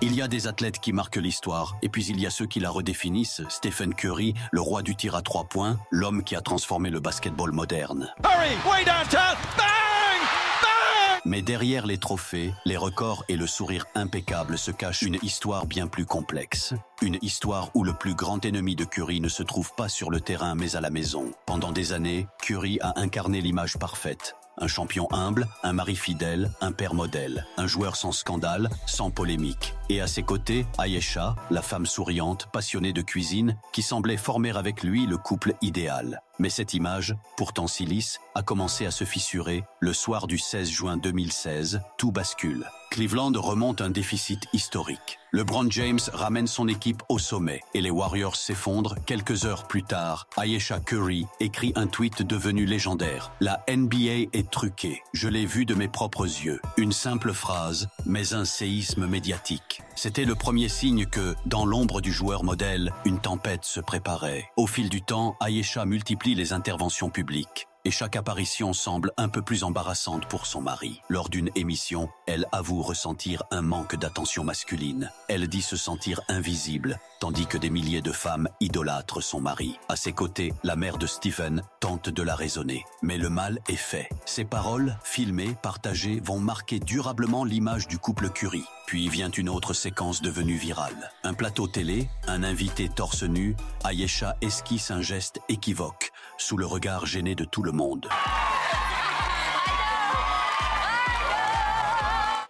Il y a des athlètes qui marquent l'histoire, et puis il y a ceux qui la redéfinissent. Stephen Curry, le roi du tir à 3 points, l'homme qui a transformé le basketball moderne. Curry, way downtown, bang! Bang! Mais derrière les trophées, les records et le sourire impeccable se cache une histoire bien plus complexe. Une histoire où le plus grand ennemi de Curry ne se trouve pas sur le terrain mais à la maison. Pendant des années, Curry a incarné l'image parfaite. Un champion humble, un mari fidèle, un père modèle, un joueur sans scandale, sans polémique. Et à ses côtés, Ayesha, la femme souriante, passionnée de cuisine, qui semblait former avec lui le couple idéal. Mais cette image, pourtant si lisse, a commencé à se fissurer. Le soir du 16 juin 2016, tout bascule. Cleveland remonte un déficit historique. LeBron James ramène son équipe au sommet et les Warriors s'effondrent. Quelques heures plus tard, Ayesha Curry écrit un tweet devenu légendaire. La NBA est truquée. Je l'ai vu de mes propres yeux. Une simple phrase, mais un séisme médiatique. C'était le premier signe que, dans l'ombre du joueur modèle, une tempête se préparait. Au fil du temps, Ayesha multiplie les interventions publiques. Et chaque apparition semble un peu plus embarrassante pour son mari. Lors d'une émission, elle avoue ressentir un manque d'attention masculine. Elle dit se sentir invisible, tandis que des milliers de femmes idolâtrent son mari. À ses côtés, la mère de Stephen tente de la raisonner. Mais le mal est fait. Ses paroles, filmées, partagées, vont marquer durablement l'image du couple Curry. Puis vient une autre séquence devenue virale. Un plateau télé, un invité torse nu, Ayesha esquisse un geste équivoque, sous le regard gêné de tout le monde.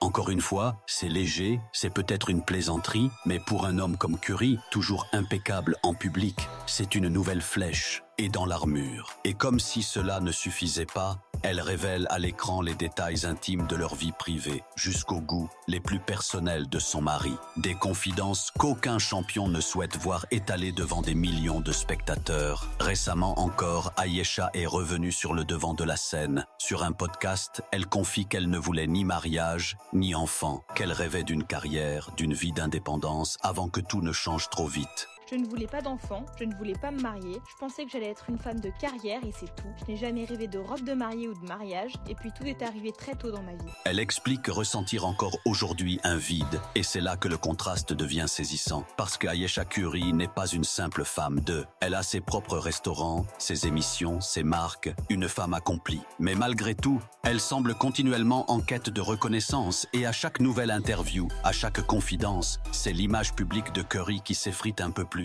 Encore une fois, c'est léger, c'est peut-être une plaisanterie, mais pour un homme comme Curry, toujours impeccable en public, c'est une nouvelle flèche, et dans l'armure. Et comme si cela ne suffisait pas, elle révèle à l'écran les détails intimes de leur vie privée, jusqu'aux goûts les plus personnels de son mari. Des confidences qu'aucun champion ne souhaite voir étalées devant des millions de spectateurs. Récemment encore, Ayesha est revenue sur le devant de la scène. Sur un podcast, elle confie qu'elle ne voulait ni mariage, ni enfant, qu'elle rêvait d'une carrière, d'une vie d'indépendance avant que tout ne change trop vite. Je ne voulais pas d'enfant, je ne voulais pas me marier, je pensais que j'allais être une femme de carrière et c'est tout. Je n'ai jamais rêvé de robe de mariée ou de mariage, et puis tout est arrivé très tôt dans ma vie. Elle explique ressentir encore aujourd'hui un vide, et c'est là que le contraste devient saisissant. Parce que Ayesha Curry n'est pas une simple femme de. Elle a ses propres restaurants, ses émissions, ses marques, une femme accomplie. Mais malgré tout, elle semble continuellement en quête de reconnaissance, et à chaque nouvelle interview, à chaque confidence, c'est l'image publique de Curry qui s'effrite un peu plus.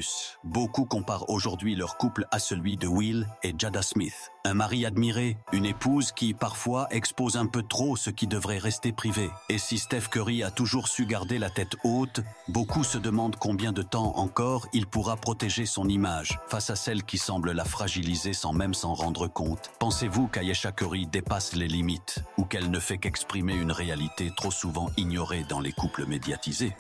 Beaucoup comparent aujourd'hui leur couple à celui de Will et Jada Smith. Un mari admiré, une épouse qui parfois expose un peu trop ce qui devrait rester privé. Et si Steph Curry a toujours su garder la tête haute, beaucoup se demandent combien de temps encore il pourra protéger son image face à celle qui semble la fragiliser sans même s'en rendre compte. Pensez-vous qu'Ayesha Curry dépasse les limites ou qu'elle ne fait qu'exprimer une réalité trop souvent ignorée dans les couples médiatisés ?